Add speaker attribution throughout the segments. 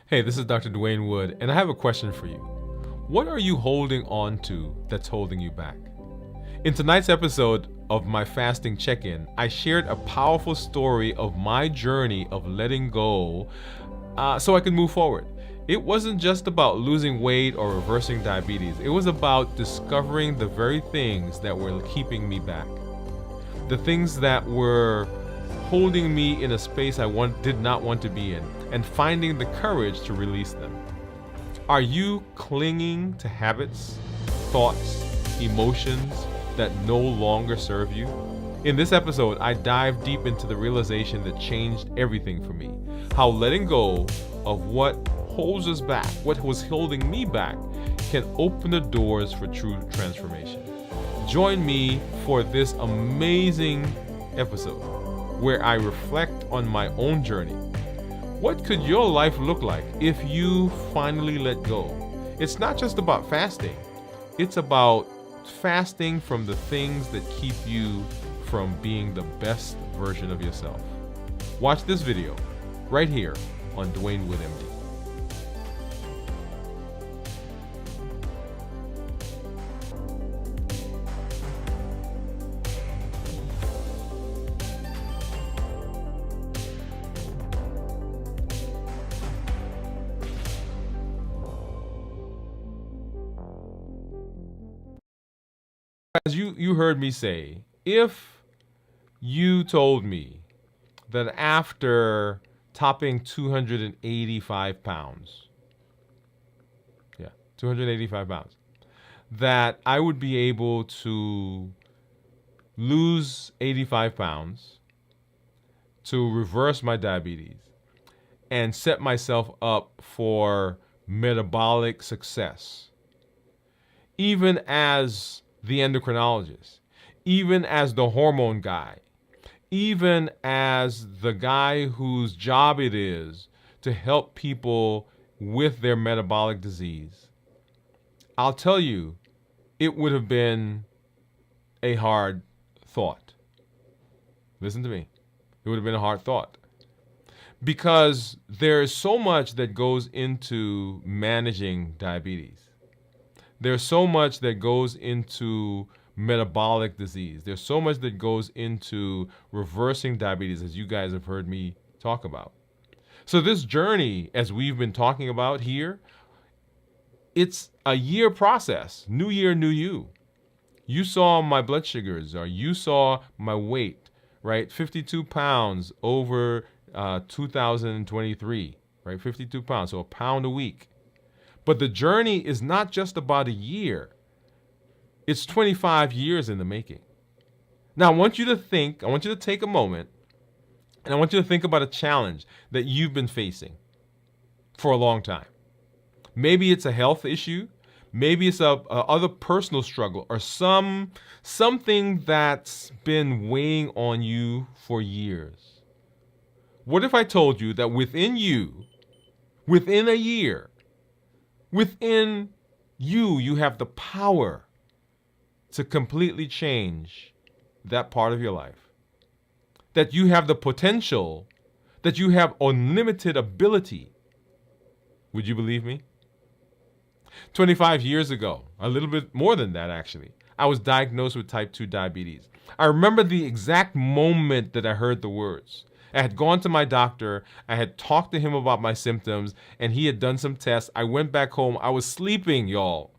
Speaker 1: Hey, this is Dr. Dwain Woode, and I have a question for you. What are you holding on to that's holding you back? In tonight's episode of my fasting check in, I shared a powerful story of my journey of letting go so I could move forward. It wasn't just about losing weight or reversing diabetes, it was about discovering the very things that were keeping me back. The things that were holding me in a space I did not want to be in, and finding the courage to release them. Are you clinging to habits, thoughts, emotions that no longer serve you? In this episode, I dive deep into the realization that changed everything for me. How letting go of what holds us back, what was holding me back, can open the doors for true transformation. Join me for this amazing episode where I reflect on my own journey. What could your life look like if you finally let go? It's not just about fasting. It's about fasting from the things that keep you from being the best version of yourself. Watch this video right here on Dwain Woode MD. As you heard me say, if you told me that after topping 285 pounds, 285 pounds, that I would be able to lose 85 pounds, to reverse my diabetes, and set myself up for metabolic success, even as the endocrinologist, even as the hormone guy, even as the guy whose job it is to help people with their metabolic disease, I'll tell you, it would have been a hard thought. Listen to me. It would have been a hard thought. Because there is so much that goes into managing diabetes. There's so much that goes into metabolic disease. There's so much that goes into reversing diabetes, as you guys have heard me talk about. So this journey, as we've been talking about here, it's a year process. New year, new you. You saw my blood sugars, or you saw my weight, right? 52 pounds over 2023, right? 52 pounds, so a pound a week. But the journey is not just about a year. It's 25 years in the making. Now, I want you to take a moment, and I want you to think about a challenge that you've been facing for a long time. Maybe it's a health issue. Maybe it's a other personal struggle, or something that's been weighing on you for years. What if I told you that within a year, within you have the power to completely change that part of your life? That you have the potential, that you have unlimited ability. Would you believe me? 25 years ago, a little bit more than that actually, I was diagnosed with type 2 diabetes. I remember the exact moment that I heard the words. I had gone to my doctor, I had talked to him about my symptoms, and he had done some tests. I went back home, I was sleeping, y'all.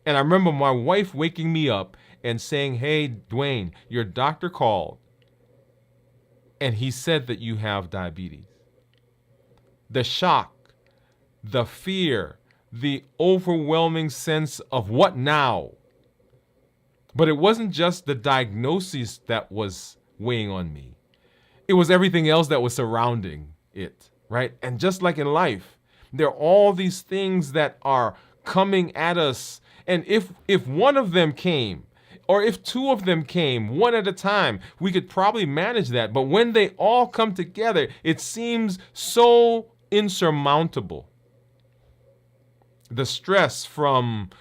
Speaker 1: And I remember my wife waking me up and saying, "Hey, Dwain, your doctor called, and he said that you have diabetes." The shock, the fear, the overwhelming sense of what now? But it wasn't just the diagnosis that was weighing on me. It was everything else that was surrounding it, right? And just like in life, there are all these things that are coming at us. And if one of them came, or if two of them came one at a time, we could probably manage that. But when they all come together, it seems so insurmountable. The stress from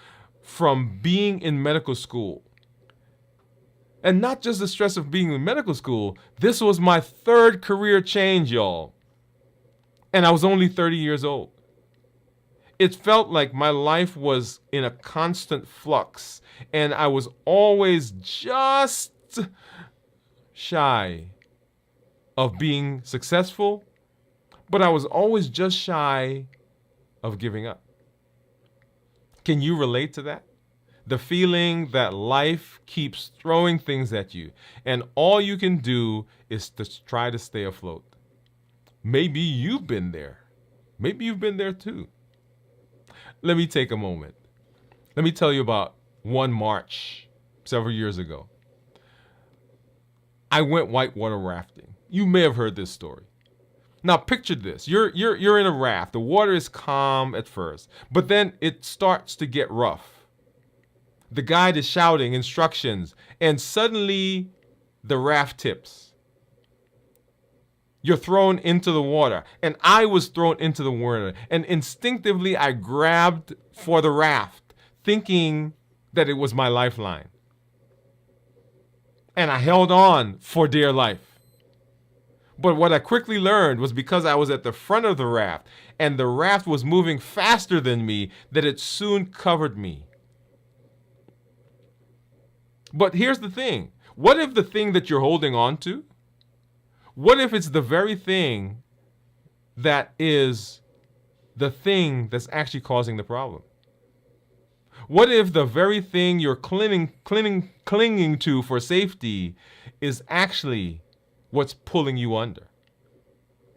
Speaker 1: being in medical school. And not just the stress of being in medical school, this was my third career change, y'all. And I was only 30 years old. It felt like my life was in a constant flux, and I was always just shy of being successful, but I was always just shy of giving up. Can you relate to that? The feeling that life keeps throwing things at you, and all you can do is to try to stay afloat. Maybe you've been there. Maybe you've been there too. Let me take a moment. Let me tell you about one March several years ago. I went whitewater rafting. You may have heard this story. Now picture this. You're in a raft. The water is calm at first, but then it starts to get rough. The guide is shouting instructions, and suddenly the raft tips. You're thrown into the water, and I was thrown into the water, and instinctively I grabbed for the raft, thinking that it was my lifeline. And I held on for dear life. But what I quickly learned was because I was at the front of the raft, and the raft was moving faster than me, that it soon covered me. But here's the thing. What if the thing that you're holding on to, what if it's the very thing that is the thing that's actually causing the problem? What if the very thing you're clinging to for safety is actually what's pulling you under?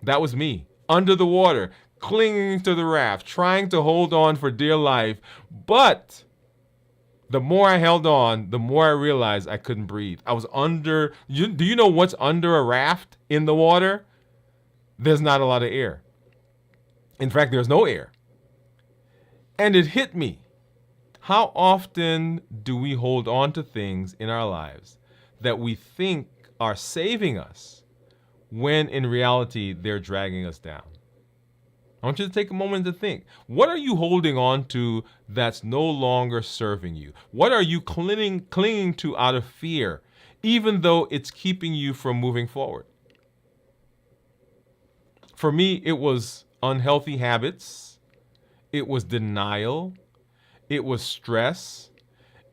Speaker 1: That was me, under the water, clinging to the raft, trying to hold on for dear life. But the more I held on, the more I realized I couldn't breathe. I was under. Do you know what's under a raft in the water? There's not a lot of air. In fact, there's no air. And it hit me. How often do we hold on to things in our lives that we think are saving us when in reality they're dragging us down? I want you to take a moment to think. What are you holding on to that's no longer serving you? What are you clinging to out of fear, even though it's keeping you from moving forward? For me, it was unhealthy habits. It was denial. It was stress.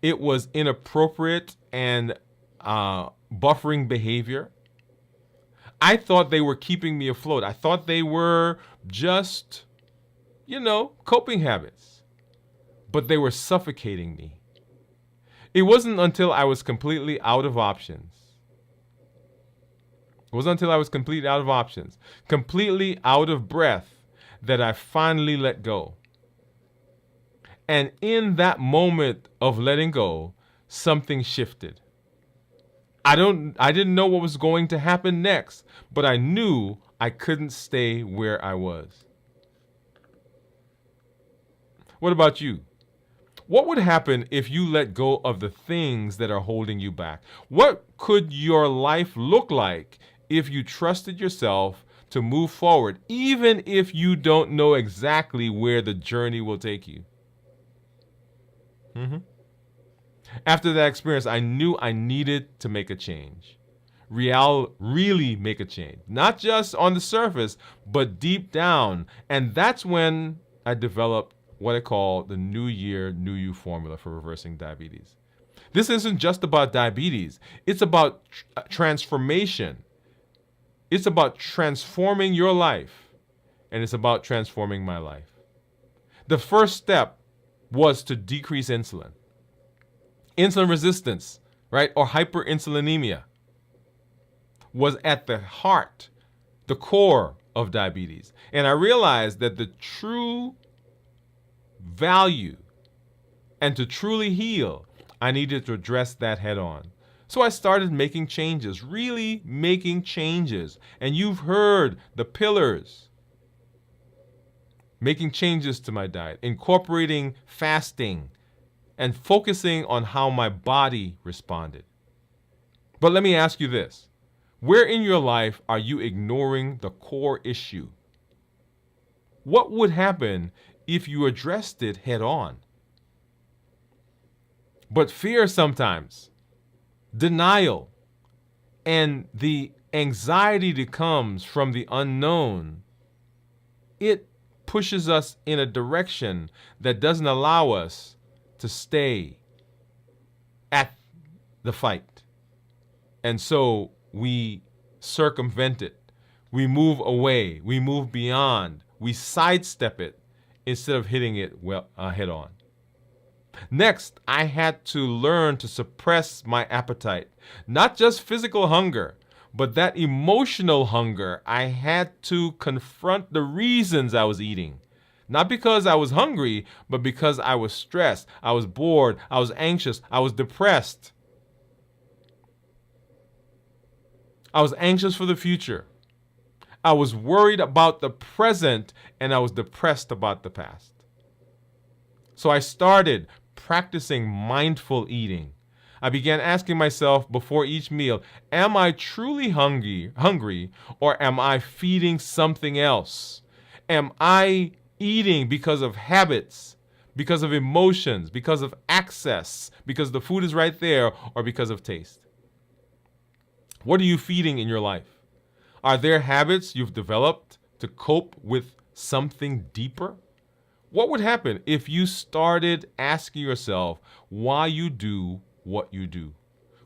Speaker 1: It was inappropriate and buffering behavior. I thought they were keeping me afloat. I thought they were just, coping habits. But they were suffocating me. It wasn't until I was completely out of options. Completely out of breath, that I finally let go. And in that moment of letting go, something shifted. I didn't know what was going to happen next, but I knew I couldn't stay where I was. What about you? What would happen if you let go of the things that are holding you back? What could your life look like if you trusted yourself to move forward, even if you don't know exactly where the journey will take you? After that experience, I knew I needed to make a change. Really make a change. Not just on the surface, but deep down. And that's when I developed what I call the New Year, New You formula for reversing diabetes. This isn't just about diabetes. It's about transformation. It's about transforming your life. And it's about transforming my life. The first step was to decrease insulin. Insulin resistance, right, or hyperinsulinemia was at the heart, the core of diabetes. And I realized that the true value and to truly heal, I needed to address that head on. So I started making changes, really making changes. And you've heard the pillars. Making changes to my diet, incorporating fasting, and focusing on how my body responded. But let me ask you this. Where in your life are you ignoring the core issue? What would happen if you addressed it head on? But fear sometimes, denial, and the anxiety that comes from the unknown it pushes us in a direction that doesn't allow us to stay at the fight. And so we circumvent it. We move away. We move beyond. We sidestep it instead of hitting it head on. Next, I had to learn to suppress my appetite. Not just physical hunger, but that emotional hunger. I had to confront the reasons I was eating. Not because I was hungry, but because I was stressed, I was bored, I was anxious, I was depressed. I was anxious for the future. I was worried about the present, and I was depressed about the past. So I started practicing mindful eating. I began asking myself before each meal, am I truly hungry, or am I feeding something else? Am I eating because of habits, because of emotions, because of access, because the food is right there, or because of taste? What are you feeding in your life? Are there habits you've developed to cope with something deeper? What would happen if you started asking yourself why you do what you do?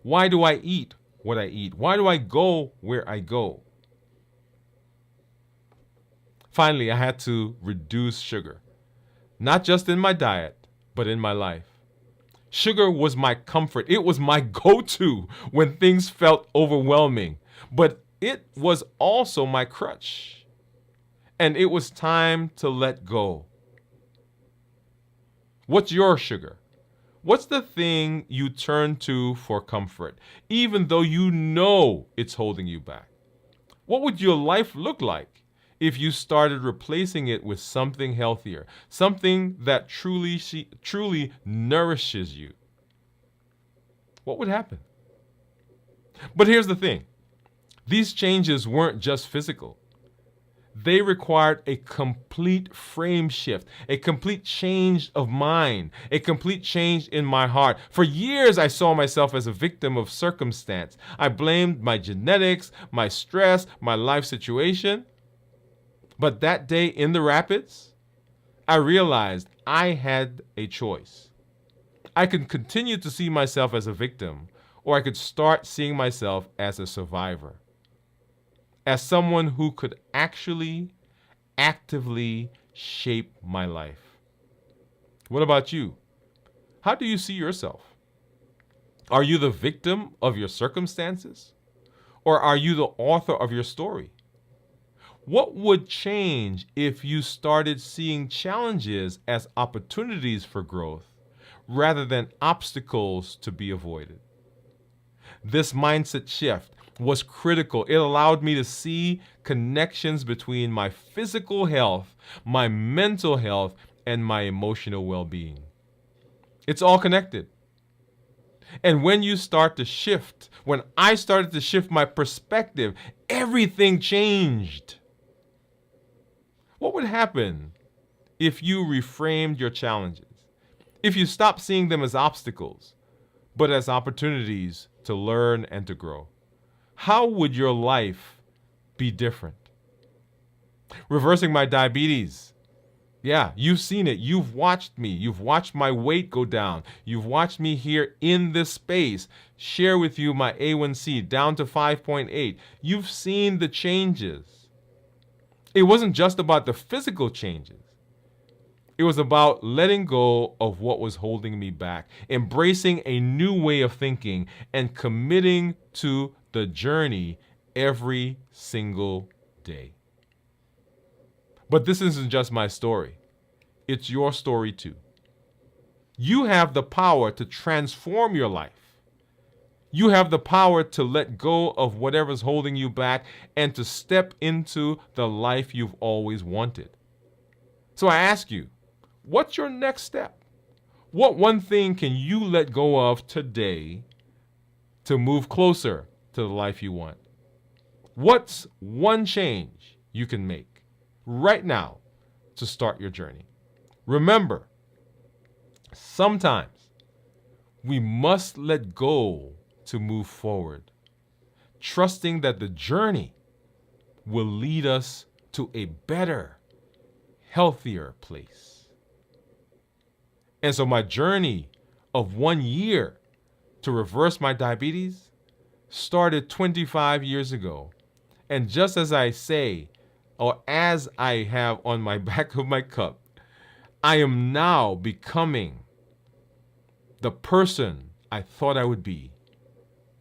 Speaker 1: Why do I eat what I eat? Why do I go where I go? Finally, I had to reduce sugar, not just in my diet, but in my life. Sugar was my comfort. It was my go-to when things felt overwhelming, but it was also my crutch. And it was time to let go. What's your sugar? What's the thing you turn to for comfort, even though you know it's holding you back? What would your life look like if you started replacing it with something healthier, something that truly nourishes you? What would happen? But here's the thing. These changes weren't just physical. They required a complete frame shift, a complete change of mind, a complete change in my heart. For years, I saw myself as a victim of circumstance. I blamed my genetics, my stress, my life situation. But that day in the rapids, I realized I had a choice. I could continue to see myself as a victim, or I could start seeing myself as a survivor, as someone who could actually, actively shape my life. What about you? How do you see yourself? Are you the victim of your circumstances? Or are you the author of your story? What would change if you started seeing challenges as opportunities for growth rather than obstacles to be avoided? This mindset shift was critical. It allowed me to see connections between my physical health, my mental health, and my emotional well-being. It's all connected. And when you start to shift, when I started to shift my perspective, everything changed. What would happen if you reframed your challenges? If you stopped seeing them as obstacles, but as opportunities to learn and to grow? How would your life be different? Reversing my diabetes. Yeah, you've seen it. You've watched me. You've watched my weight go down. You've watched me here in this space share with you my A1C down to 5.8. You've seen the changes. It wasn't just about the physical changes. It was about letting go of what was holding me back, embracing a new way of thinking, and committing to the journey every single day. But this isn't just my story. It's your story too. You have the power to transform your life. You have the power to let go of whatever's holding you back and to step into the life you've always wanted. So I ask you, what's your next step? What one thing can you let go of today to move closer to the life you want? What's one change you can make right now to start your journey? Remember, sometimes we must let go to move forward, trusting that the journey will lead us to a better healthier place. And so my journey of 1 year to reverse my diabetes started 25 years ago. And just as I say, or as I have on my back of my cup, I am now becoming the person I thought I would be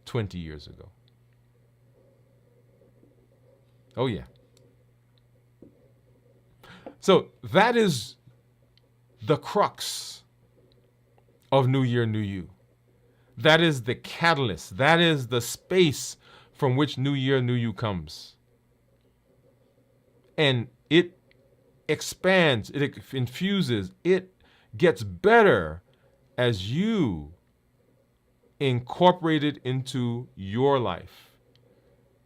Speaker 1: 20 years ago. Oh, yeah. So that is the crux of New Year, New You. That is the catalyst. That is the space from which New Year, New You comes. And it expands, it infuses, it gets better as you incorporate it into your life.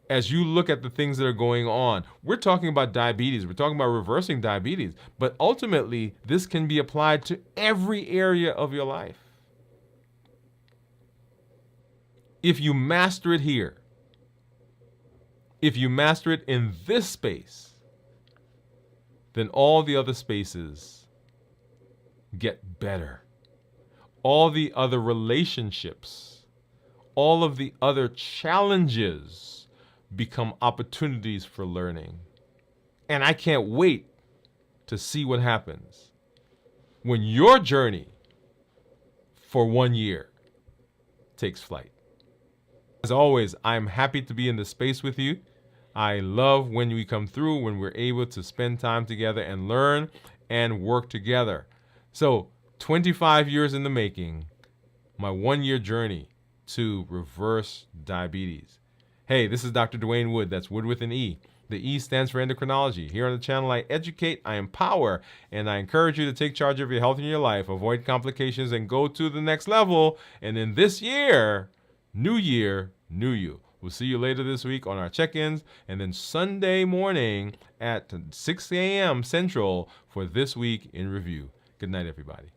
Speaker 1: As you look at the things that are going on, we're talking about diabetes, we're talking about reversing diabetes, but ultimately this can be applied to every area of your life. If you master it here, if you master it in this space, then all the other spaces get better. All the other relationships, all of the other challenges become opportunities for learning. And I can't wait to see what happens when your journey for 1 year takes flight. As always, I'm happy to be in this space with you. I love when we come through, when we're able to spend time together and learn and work together. So 25 years in the making, my 1 year journey to reverse diabetes. Hey, this is Dr. Dwain Woode. That's Wood with an E. The E stands for endocrinology. Here on the channel, I educate, I empower, and I encourage you to take charge of your health and your life, avoid complications, and go to the next level. And in this year, New Year, New You. We'll see you later this week on our check-ins, and then Sunday morning at 6 a.m. Central for This Week in Review. Good night, everybody.